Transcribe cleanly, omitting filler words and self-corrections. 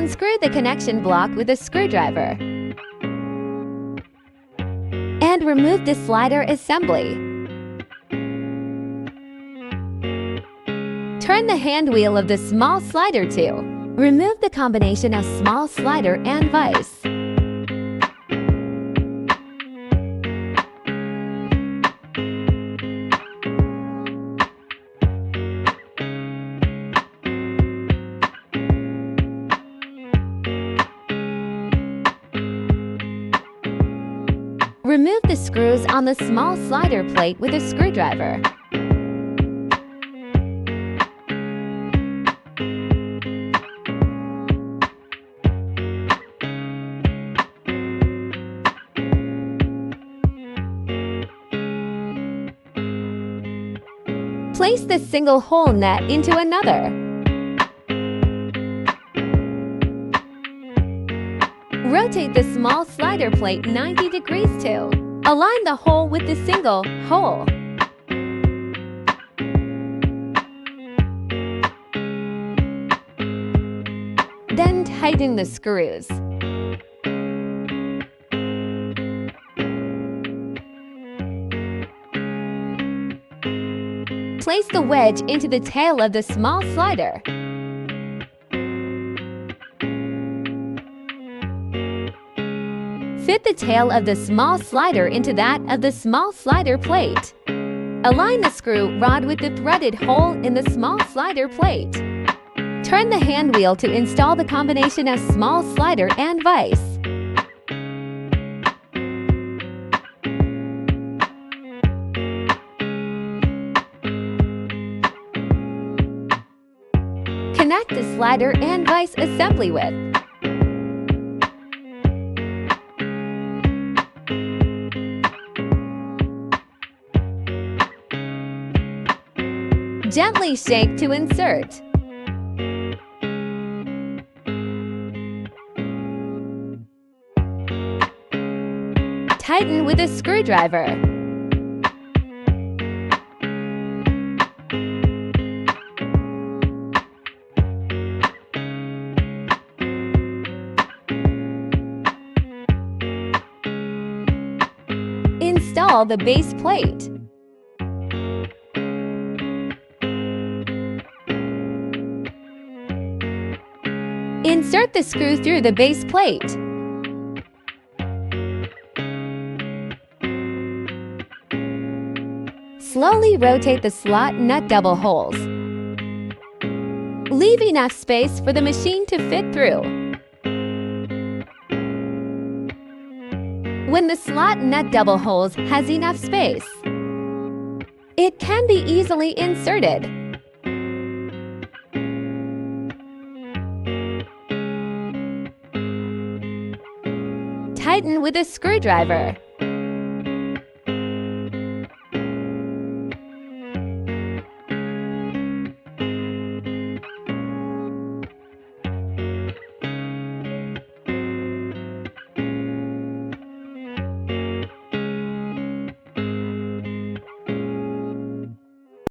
Unscrew the connection block with a screwdriver and remove the slider assembly. Turn the hand wheel of the small slider to remove the combination of small slider and vise. Remove the screws on the small slider plate with a screwdriver. Place the single hole nut into another. Rotate the small slider plate 90 degrees to align the hole with the single hole. Then tighten the screws. Place the wedge into the tail of the small slider. Fit the tail of the small slider into that of the small slider plate. Align the screw rod with the threaded hole in the small slider plate. Turn the hand wheel to install the combination of small slider and vise. Connect the slider and vise assembly with. Gently shake to insert. Tighten with a screwdriver. Install the base plate. Insert the screw through the base plate. Slowly rotate the slot nut double holes. Leave enough space for the machine to fit through. When the slot nut double holes has enough space, it can be easily inserted. Tighten with a screwdriver.